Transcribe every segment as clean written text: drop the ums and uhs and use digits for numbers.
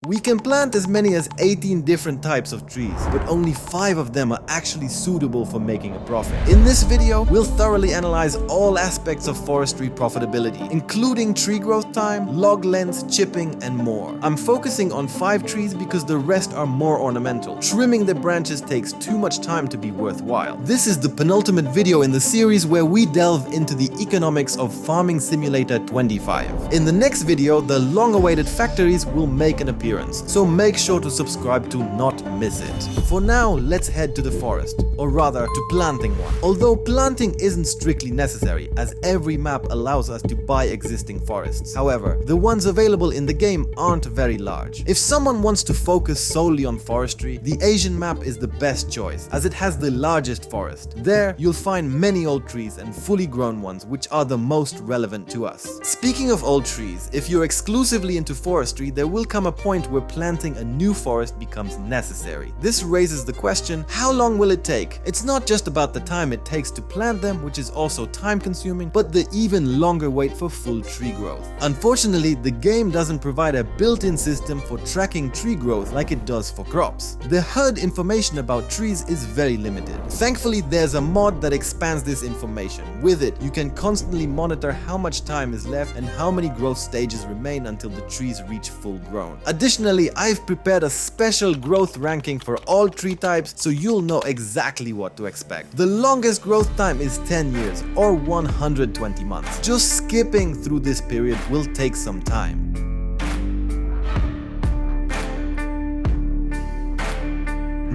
We can plant as many as 18 different types of trees, but only 5 of them are actually suitable for making a profit. In this video, we'll thoroughly analyze all aspects of forestry profitability, including tree growth time, log length, chipping, and more. I'm focusing on 5 trees because the rest are more ornamental. Trimming the branches takes too much time to be worthwhile. This is the penultimate video in the series where we delve into the economics of Farming Simulator 25. In the next video, the long-awaited factories will make an appearance, so make sure to subscribe to not miss it. For now, let's head to the forest, or rather to planting one. Although planting isn't strictly necessary, as every map allows us to buy existing forests. However, the ones available in the game aren't very large. If someone wants to focus solely on forestry, the Asian map is the best choice, as it has the largest forest. There, you'll find many old trees and fully grown ones, which are the most relevant to us. Speaking of old trees, if you're exclusively into forestry, there will come a point where planting a new forest becomes necessary. This raises the question, how long will it take? It's not just about the time it takes to plant them, which is also time consuming, but the even longer wait for full tree growth. Unfortunately, the game doesn't provide a built-in system for tracking tree growth like it does for crops. The HUD information about trees is very limited. Thankfully, there's a mod that expands this information. With it, you can constantly monitor how much time is left and how many growth stages remain until the trees reach full grown. Additionally, I've prepared a special growth ranking for all tree types, so you'll know exactly what to expect. The longest growth time is 10 years or 120 months. Just skipping through this period will take some time.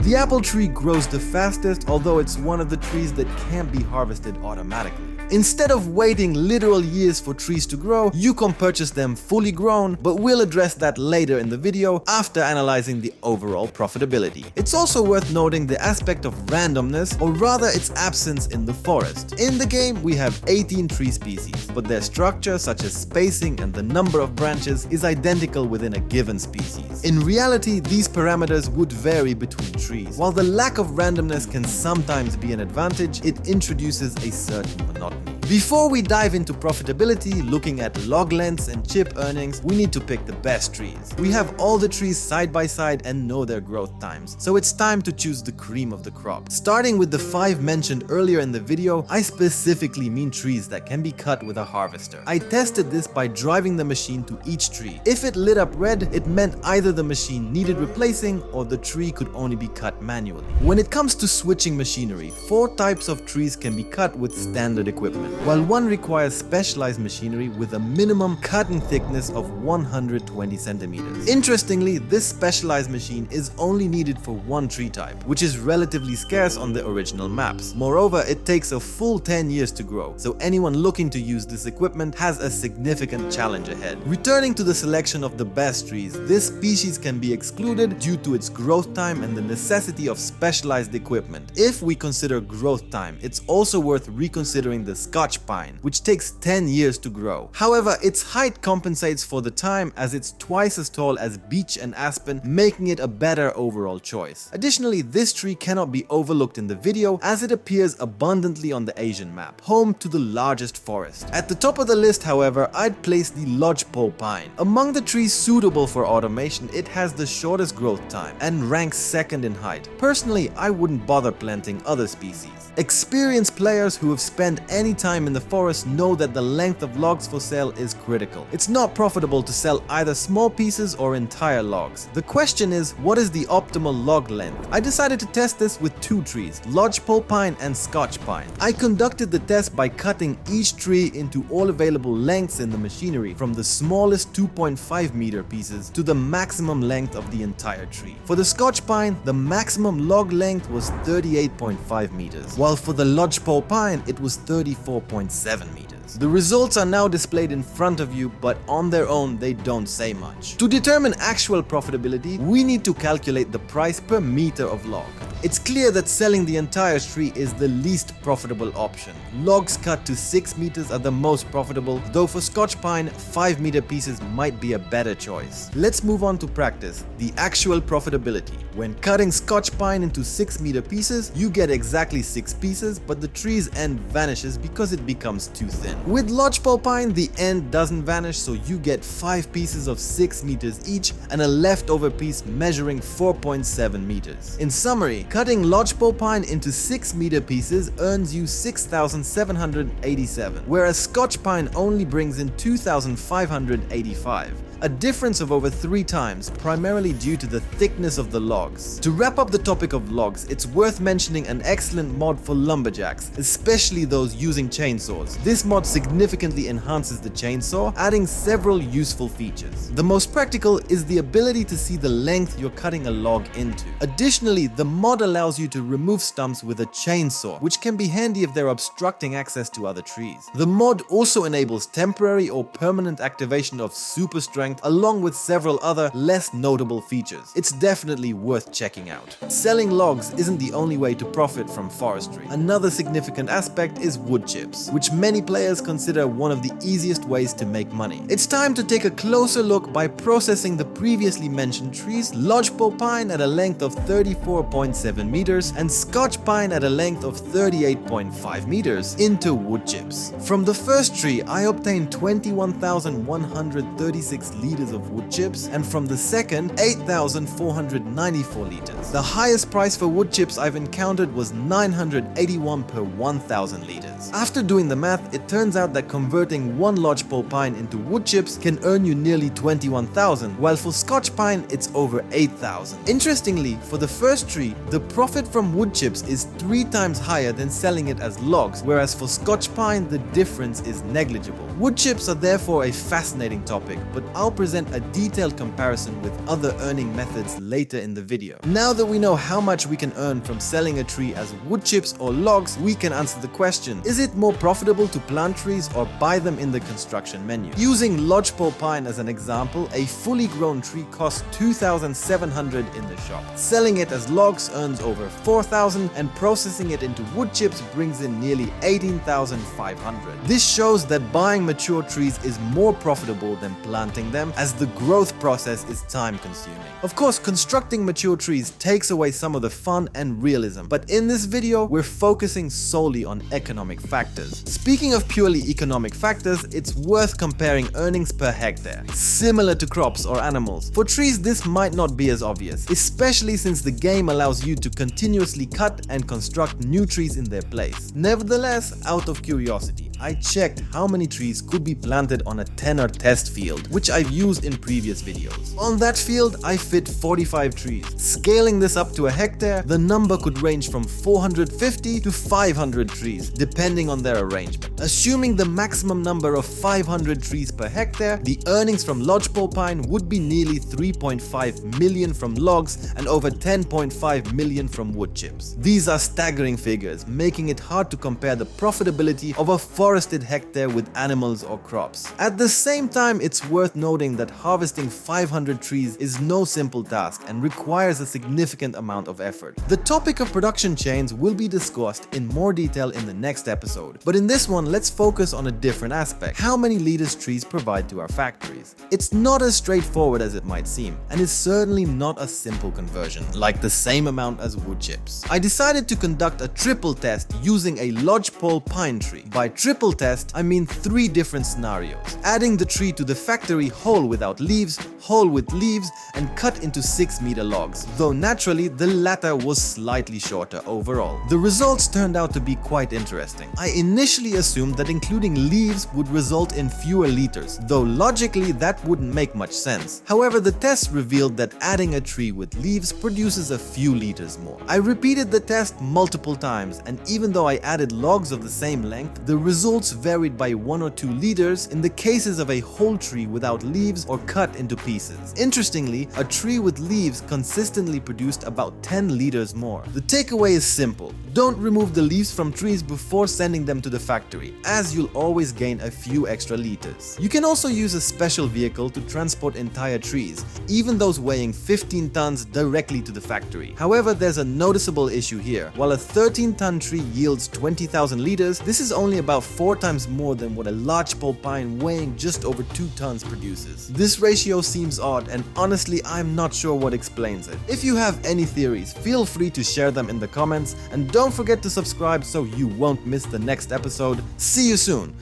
The apple tree grows the fastest, although it's one of the trees that can't be harvested automatically. Instead of waiting literal years for trees to grow, you can purchase them fully grown, but we'll address that later in the video after analyzing the overall profitability. It's also worth noting the aspect of randomness, or rather its absence in the forest. In the game, we have 18 tree species, but their structure, such as spacing and the number of branches, is identical within a given species. In reality, these parameters would vary between trees. While the lack of randomness can sometimes be an advantage, it introduces a certain monotony. Before we dive into profitability, looking at log lengths and chip earnings, we need to pick the best trees. We have all the trees side by side and know their growth times, so it's time to choose the cream of the crop. Starting with the 5 mentioned earlier in the video, I specifically mean trees that can be cut with a harvester. I tested this by driving the machine to each tree. If it lit up red, it meant either the machine needed replacing or the tree could only be cut manually. When it comes to switching machinery, 4 types of trees can be cut with standard equipment, while one requires specialized machinery with a minimum cutting thickness of 120 centimeters. Interestingly, this specialized machine is only needed for one tree type, which is relatively scarce on the original maps. Moreover, it takes a full 10 years to grow, so anyone looking to use this equipment has a significant challenge ahead. Returning to the selection of the best trees, this species can be excluded due to its growth time and the necessity of specialized equipment. If we consider growth time, it's also worth reconsidering the Scotch pine, which takes 10 years to grow. However, its height compensates for the time, as it's twice as tall as beech and aspen, making it a better overall choice. Additionally, this tree cannot be overlooked in the video, as it appears abundantly on the Asian map, home to the largest forest. At the top of the list, however, I'd place the lodgepole pine. Among the trees suitable for automation, it has the shortest growth time and ranks second in height. Personally, I wouldn't bother planting other species. Experienced players who have spent any time in the forest know that the length of logs for sale is critical. It's not profitable to sell either small pieces or entire logs. The question is, what is the optimal log length? I decided to test this with 2 trees, lodgepole pine and Scotch pine. I conducted the test by cutting each tree into all available lengths in the machinery, from the smallest 2.5 meter pieces to the maximum length of the entire tree. For the Scotch pine, the maximum log length was 38.5 meters, while for the lodgepole pine, it was 34.7 meters. The results are now displayed in front of you, but on their own they don't say much. To determine actual profitability, we need to calculate the price per meter of log. It's clear that selling the entire tree is the least profitable option. Logs cut to 6 meters are the most profitable, though for Scotch pine, 5 meter pieces might be a better choice. Let's move on to practice, the actual profitability. When cutting Scotch pine into 6 meter pieces, you get exactly 6 pieces, but the tree's end vanishes because it becomes too thin. end. With lodgepole pine, the end doesn't vanish, so you get 5 pieces of 6 meters each and a leftover piece measuring 4.7 meters. In summary, cutting lodgepole pine into 6-meter pieces earns you 6,787, whereas Scotch pine only brings in 2,585. A difference of over 3 times, primarily due to the thickness of the logs. To wrap up the topic of logs, it's worth mentioning an excellent mod for lumberjacks, especially those using chainsaws. This mod significantly enhances the chainsaw, adding several useful features. The most practical is the ability to see the length you're cutting a log into. Additionally, the mod allows you to remove stumps with a chainsaw, which can be handy if they're obstructing access to other trees. The mod also enables temporary or permanent activation of super strength, along with several other less notable features. It's definitely worth checking out. Selling logs isn't the only way to profit from forestry. Another significant aspect is wood chips, which many players consider one of the easiest ways to make money. It's time to take a closer look by processing the previously mentioned trees, lodgepole pine at a length of 34.7 meters and Scotch pine at a length of 38.5 meters into wood chips. From the first tree, I obtained 21,136 liters of wood chips, and from the second, 8,494 liters. The highest price for wood chips I've encountered was 981 per 1,000 liters. After doing the math, it turns out that converting one lodgepole pine into wood chips can earn you nearly 21,000, while for Scotch pine, it's over 8,000. Interestingly, for the first tree, the profit from wood chips is 3 times higher than selling it as logs, whereas for Scotch pine, the difference is negligible. Wood chips are therefore a fascinating topic, but I'll present a detailed comparison with other earning methods later in the video. Now that we know how much we can earn from selling a tree as wood chips or logs, we can answer the question, is it more profitable to plant trees or buy them in the construction menu? Using lodgepole pine as an example, a fully grown tree costs 2,700 in the shop. Selling it as logs earns over 4,000 and processing it into wood chips brings in nearly 18,500. This shows that buying mature trees is more profitable than planting them, as the growth process is time consuming. Of course, constructing mature trees takes away some of the fun and realism, but in this video, we're focusing solely on economic factors. Speaking of purely economic factors, it's worth comparing earnings per hectare, similar to crops or animals. For trees, this might not be as obvious, especially since the game allows you to continuously cut and construct new trees in their place. Nevertheless, out of curiosity, I checked how many trees could be planted on a tenor test field, which I've used in previous videos. On that field, I fit 45 trees. Scaling this up to a hectare, the number could range from 450 to 500 trees, depending on their arrangement. Assuming the maximum number of 500 trees per hectare, the earnings from lodgepole pine would be nearly 3.5 million from logs and over 10.5 million from wood chips. These are staggering figures, making it hard to compare the profitability of a forested hectare with animals or crops. At the same time, it's worth noting that harvesting 500 trees is no simple task and requires a significant amount of effort. The topic of production chains will be discussed in more detail in the next episode, but in this one, let's focus on a different aspect: how many liters trees provide to our factories. It's not as straightforward as it might seem, and is certainly not a simple conversion, like the same amount as wood chips. I decided to conduct a triple test using a lodgepole pine tree. By triple test, I mean 3 different scenarios: adding the tree to the factory whole without leaves, whole with leaves, and cut into 6-meter logs, though naturally the latter was slightly shorter overall. The results turned out to be quite interesting. I initially assumed that including leaves would result in fewer liters, though logically that wouldn't make much sense. However, the test revealed that adding a tree with leaves produces a few liters more. I repeated the test multiple times, and even though I added logs of the same length, the results varied by 1 or 2 liters in the cases of a whole tree without leaves or cut into pieces. Interestingly, a tree with leaves consistently produced about 10 liters more. The takeaway is simple: don't remove the leaves from trees before sending them to the factory, as you'll always gain a few extra liters. You can also use a special vehicle to transport entire trees, even those weighing 15 tons, directly to the factory. However, there's a noticeable issue here. While a 13-ton tree yields 20,000 liters, this is only about 4 times more than what a lodgepole pine weighing just over 2 tons produces. This ratio seems odd, and honestly, I'm not sure what explains it. If you have any theories, feel free to share them in the comments, and don't forget to subscribe so you won't miss the next episode. See you soon!